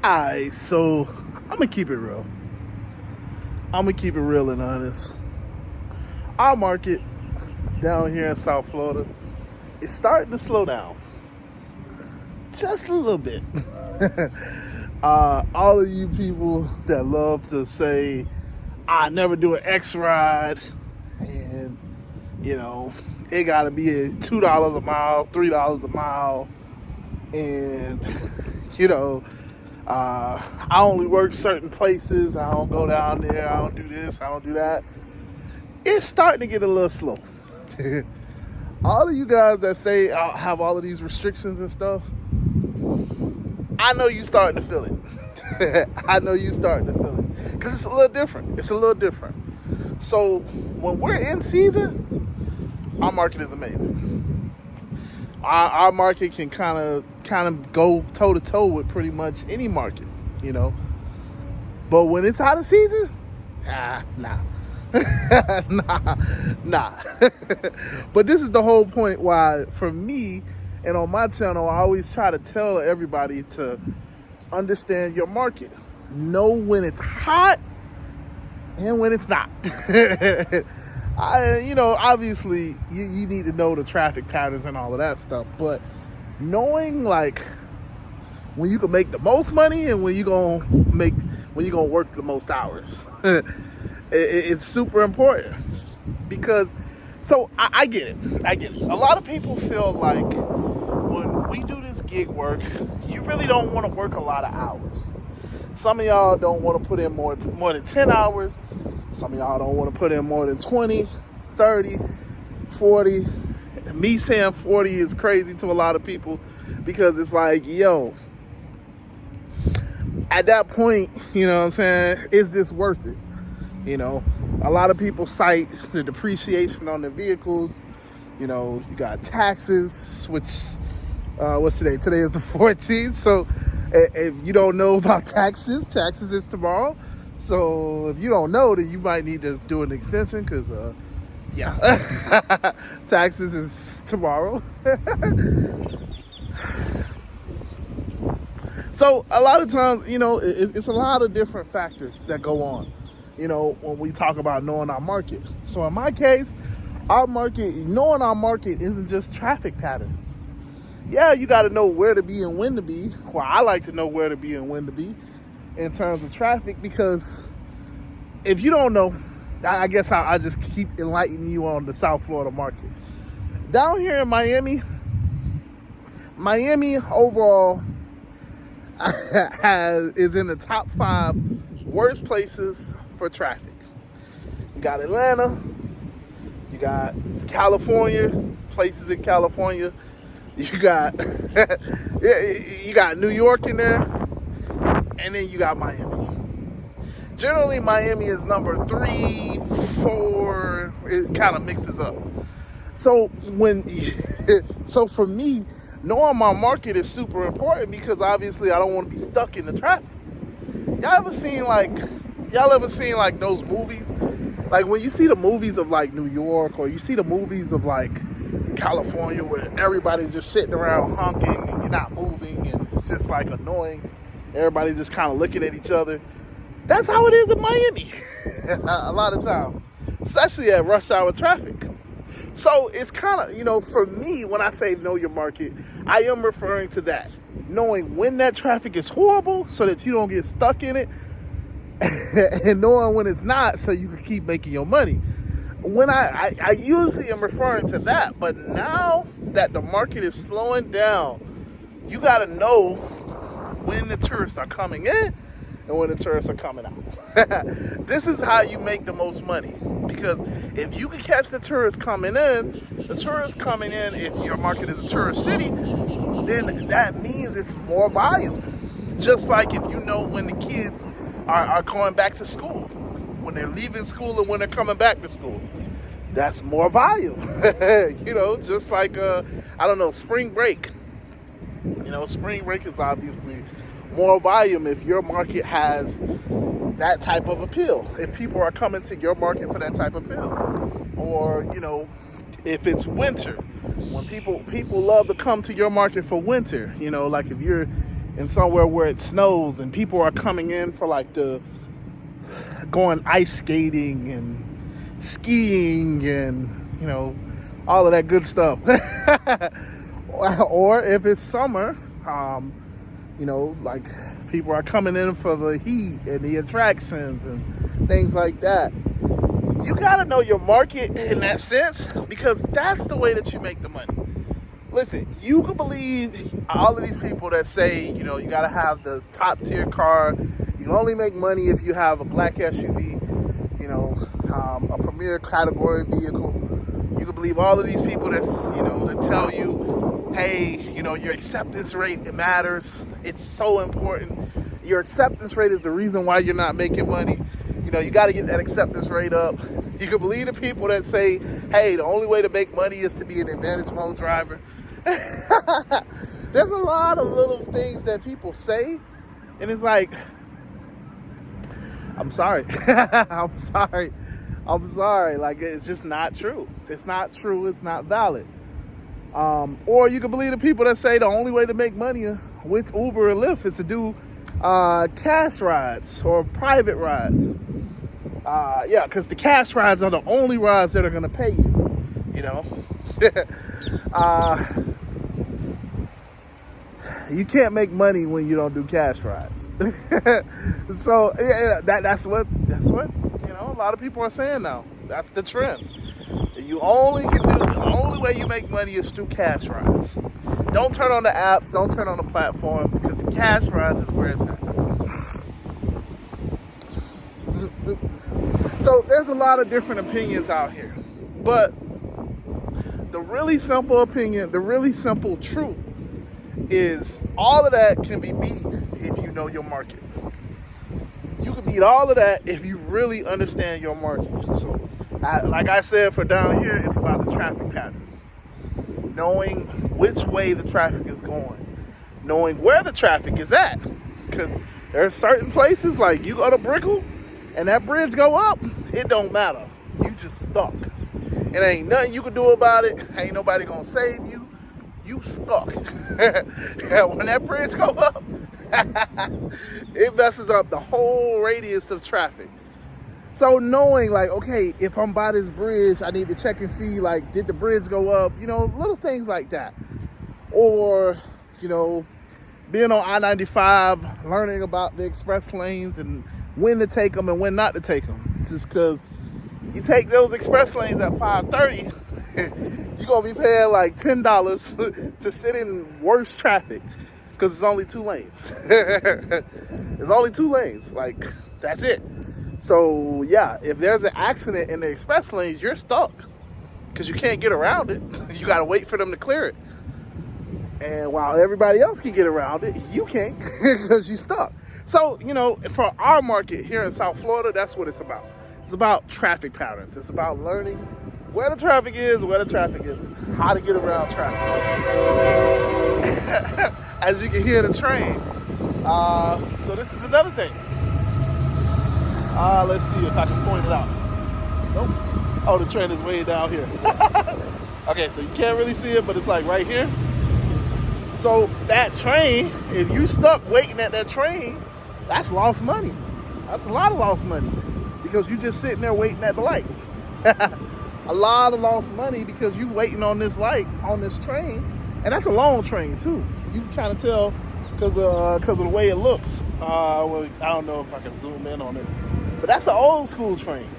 Alright, so I'm gonna keep it real. I'm gonna keep it real and honest. Our market down here in South Florida is starting to slow down. Just a little bit. All of you people that love to say, I never do an X ride, and it gotta be $2 a mile, $3 a mile, and I only work certain places. I don't go down there. I don't do this. I don't do that. It's starting to get a little slow. All of you guys that say I have all of these restrictions and stuff, I know you starting to feel it. I know you starting to feel it. Because it's a little different. It's a little different. So when we're in season, our market is amazing. Our market can kind of go toe to toe with pretty much any market, But when it's out of season, nah. nah. But this is the whole point why, for me, and on my channel, I always try to tell everybody to understand your market. Know when it's hot and when it's not. Obviously, you need to know the traffic patterns and all of that stuff. But knowing when you can make the most money and when you're gonna work the most hours, it's super important. Because, so I get it. A lot of people feel like when we do this gig work, you really don't want to work a lot of hours. Some of y'all don't want to put in more than 10 hours. Some of y'all don't want to put in more than 20, 30, 40. Me saying 40 is crazy to a lot of people because it's like, at that point, you know what I'm saying, is this worth it? A lot of people cite the depreciation on the vehicles. You got taxes, which, what's today? Today is the 14th. So if you don't know about taxes is tomorrow. So if you don't know, then you might need to do an extension because, taxes is tomorrow. So a lot of times, it's a lot of different factors that go on, when we talk about knowing our market. So in my case, knowing our market isn't just traffic patterns. Yeah, you got to know where to be and when to be. Well, I like to know where to be and when to be in terms of traffic, because if you don't know, I guess I just keep enlightening you on the South Florida market. Down here in Miami overall is in the top 5 worst places for traffic. You got Atlanta, you got California, places in California, you got you got New York in there, and then you got Miami. Generally, Miami is number 3, 4. It kind of mixes up. So for me, knowing my market is super important because obviously I don't want to be stuck in the traffic. Y'all ever seen like those movies? Like when you see the movies of like New York, or you see the movies of like California where everybody's just sitting around honking and you're not moving and it's just like annoying. Everybody's just kind of looking at each other. That's how it is in Miami a lot of times, especially at rush hour traffic. So it's kind of, for me, when I say know your market, I am referring to that. Knowing when that traffic is horrible so that you don't get stuck in it, and knowing when it's not so you can keep making your money. When I usually am referring to that, but now that the market is slowing down, you got to know when the tourists are coming in and when the tourists are coming out. This is how you make the most money. Because if you can catch the tourists coming in, if your market is a tourist city, then that means it's more volume. Just like if you know when the kids are going back to school, when they're leaving school and when they're coming back to school, that's more volume. Just like, spring break. Spring break is obviously more volume if your market has that type of appeal. If people are coming to your market for that type of appeal. Or, if it's winter, when people love to come to your market for winter, like if you're in somewhere where it snows and people are coming in for like going ice skating and skiing and, you know, all of that good stuff. Or if it's summer, you know, like people are coming in for the heat and the attractions and things like that. You got to know your market in that sense, because that's the way that you make the money. Listen, you can believe all of these people that say, you know, you got to have the top tier car. You only make money if you have a black SUV, you know, a premier category vehicle. You can believe all of these people that, you know, that tell you, hey, you know, your acceptance rate, it matters. It's so important. Your acceptance rate is the reason why you're not making money. You know, you got to get that acceptance rate up. You can believe the people that say, hey, the only way to make money is to be an advantage mode driver. There's a lot of little things that people say, and it's like, I'm sorry. I'm sorry. Like, it's just not true. It's not true. It's not valid. Or you can believe the people that say the only way to make money with Uber and Lyft is to do cash rides or private rides. Yeah, because the cash rides are the only rides that are going to pay you, you know. You can't make money when you don't do cash rides. So yeah, that's what you know, a lot of people are saying now. That's the trend. The only way you make money is through cash rides. Don't turn on the apps, don't turn on the platforms, because cash rides is where it's at. So there's a lot of different opinions out here, but the really simple opinion, the really simple truth is all of that can be beat if you know your market. You can beat all of that if you really understand your market. So like I said, for down here, it's about the traffic patterns. Knowing which way the traffic is going. Knowing where the traffic is at. Because there are certain places, like you go to Brickell, and that bridge go up, it don't matter. You just stuck. It ain't nothing you can do about it. Ain't nobody gonna save you. You stuck. When that bridge go up, it messes up the whole radius of traffic. So knowing, like, okay, if I'm by this bridge, I need to check and see, like, did the bridge go up? You know, little things like that. Or, you know, being on I-95, learning about the express lanes and when to take them and when not to take them. Just because you take those express lanes at 5:30, you're going to be paying like $10 to sit in worse traffic because it's only 2 lanes. It's only 2 lanes. Like, that's it. So, yeah, if there's an accident in the express lanes, you're stuck because you can't get around it. You got to wait for them to clear it. And while everybody else can get around it, you can't because you're stuck. So, you know, for our market here in South Florida, that's what it's about. It's about traffic patterns. It's about learning where the traffic is, where the traffic isn't, how to get around traffic. As you can hear the train. So this is another thing. Let's see if I can point it out. Nope. Oh, the train is way down here. Okay, so you can't really see it, but it's like right here. So that train, if you stuck waiting at that train, that's lost money. That's a lot of lost money because you just sitting there waiting at the light. A lot of lost money because you waiting on this light on this train, and that's a long train too. You can kind of tell because of the way it looks. Well, I don't know if I can zoom in on it, but that's an old school train.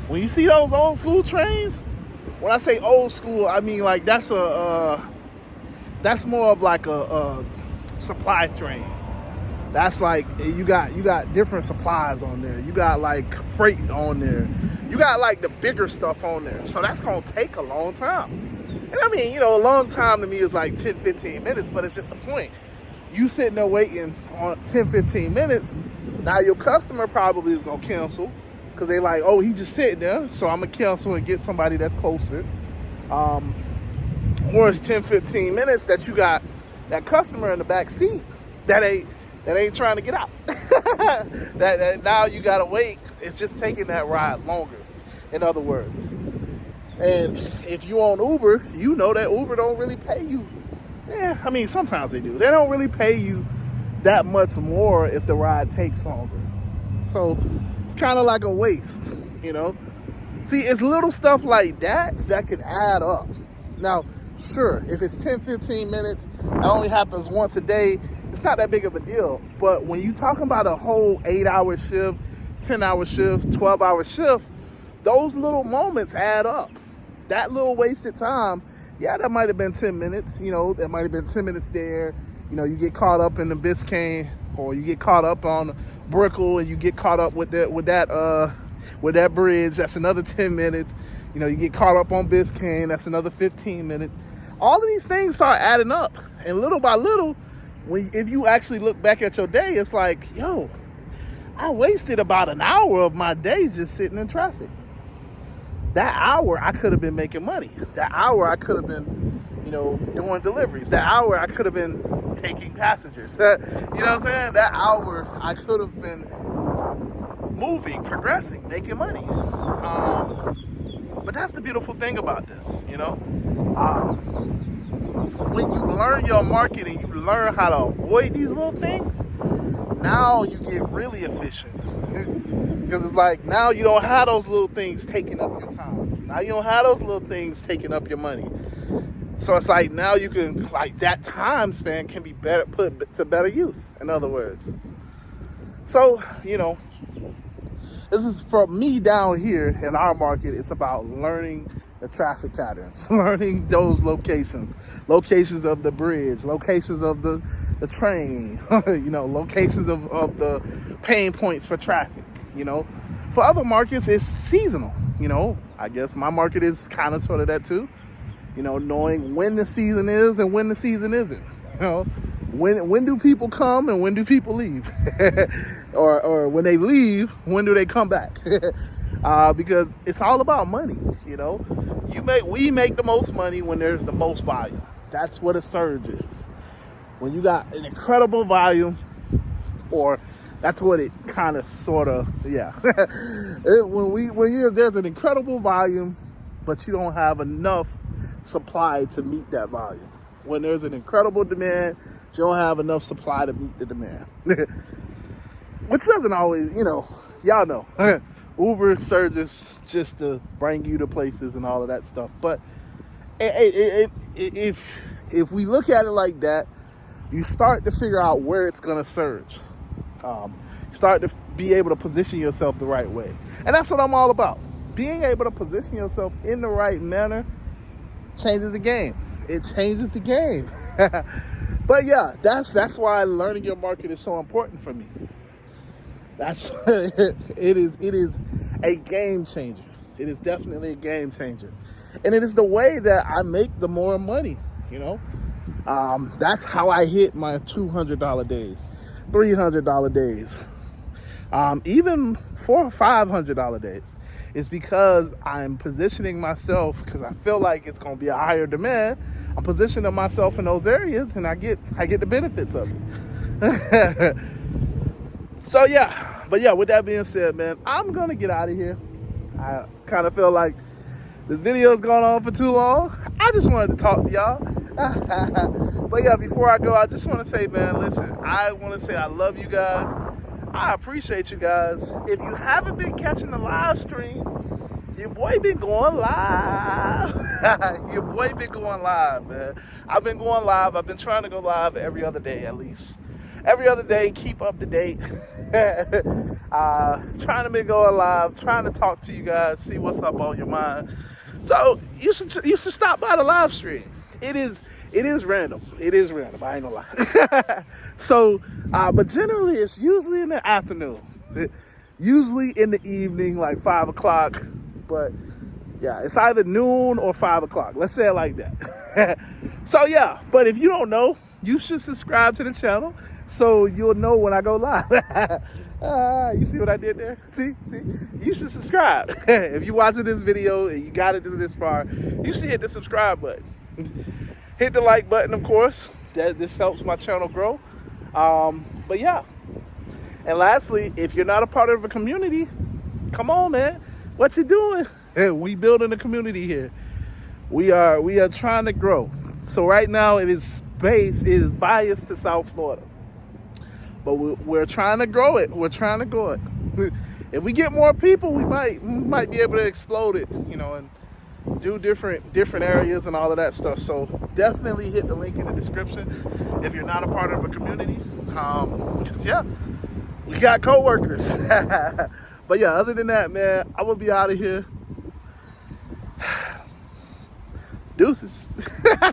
When you see those old school trains, when I say old school, I mean like that's more of like a supply train. That's like you got different supplies on there. You got like freight on there. You got like the bigger stuff on there. So that's gonna take a long time. And I mean, you know, a long time to me is like 10, 15 minutes, but it's just the point. You sitting there waiting on 10, 15 minutes. Now your customer probably is gonna cancel because they like, oh, he just sitting there, so I'm gonna cancel and get somebody that's closer. Or it's 10, 15 minutes that you got that customer in the back seat that ain't trying to get out. that now you gotta wait. It's just taking that ride longer, in other words. And if you on Uber, you know that Uber don't really pay you. Yeah, I mean, sometimes they do. They don't really pay you that much more if the ride takes longer. So it's kind of like a waste, you know. See, it's little stuff like that that can add up. Now, sure, if it's 10, 15 minutes, it only happens once a day, it's not that big of a deal. But when you talking about a whole 8-hour shift, 10-hour shift, 12-hour shift, those little moments add up. That little wasted time, yeah, that might have been 10 minutes. You know, there might have been 10 minutes there. You know, you get caught up in the Biscayne, or you get caught up on Brickell, and you get caught up with that bridge. That's another 10 minutes. You know, you get caught up on Biscayne. That's another 15 minutes. All of these things start adding up, and little by little, if you actually look back at your day, it's like, yo, I wasted about an hour of my day just sitting in traffic. That hour I could have been making money. That hour I could have been, you know, doing deliveries. That hour I could have been taking passengers. You know what I'm saying? That hour I could have been moving, progressing, making money. But that's the beautiful thing about this, you know. When you learn your market and you learn how to avoid these little things, now you get really efficient. Because it's like, now you don't have those little things taking up your time. Now you don't have those little things taking up your money. So it's like, now you can, like, that time span can be better put to better use, in other words. So, you know, this is for me down here in our market. It's about learning the traffic patterns, learning those locations of the bridge, locations of the train, you know, locations of the pain points for traffic, you know. For other markets, it's seasonal, you know. I guess my market is kind of sort of that too, you know, knowing when the season is and when the season isn't, you know. When do people come and when do people leave? or when they leave, when do they come back? Because it's all about money, you know. We make the most money when there's the most volume. That's what a surge is. When you got an incredible volume, or that's what it kind of sort of, yeah. There's an incredible volume, but you don't have enough supply to meet that volume. When there's an incredible demand, you don't have enough supply to meet the demand. Which doesn't always, you know, y'all know. Uber surges just to bring you to places and all of that stuff. But if we look at it like that, you start to figure out where it's going to surge. You start to be able to position yourself the right way. And that's what I'm all about. Being able to position yourself in the right manner changes the game. It changes the game. But yeah, that's why learning your market is so important for me. It is a game changer. It is definitely a game changer. And it is the way that I make the more money, you know. That's how I hit my $200 days, $300 days, even $400 or $500 days. It's because I'm positioning myself, because I feel like it's going to be a higher demand. I'm positioning myself in those areas, and I get the benefits of it. So yeah, but yeah, with that being said, man, I'm going to get out of here. I kind of feel like this video's gone on for too long. I just wanted to talk to y'all. But yeah, before I go, I just want to say, man, listen, I want to say I love you guys. I appreciate you guys. If you haven't been catching the live streams, your boy been going live. Your boy been going live, man. I've been going live. I've been trying to go live every other day at least. Every other day, keep up to date. Trying to be going live, trying to talk to you guys, see what's up on your mind. So you should stop by the live stream. It is random. It is random. I ain't gonna lie. So, but generally it's usually in the afternoon. Usually in the evening, like 5 o'clock. But yeah, it's either noon or 5 o'clock. Let's say it like that. So yeah, but if you don't know, you should subscribe to the channel so you'll know when I go live. You see what I did there? See? You should subscribe. If you're watching this video and you got it to this far, you should hit the subscribe button. Hit the like button, of course. This helps my channel grow. But yeah. And lastly, if you're not a part of a community, come on, man. What you doing? We building a community here. We are trying to grow. So right now it is biased to South Florida. but we're trying to grow it. We're trying to grow it. If we get more people, we might be able to explode it, you know, and do different areas and all of that stuff. So definitely hit the link in the description if you're not a part of a community. 'Cause yeah, we got coworkers. But yeah, other than that, man, I will be out of here. Deuces.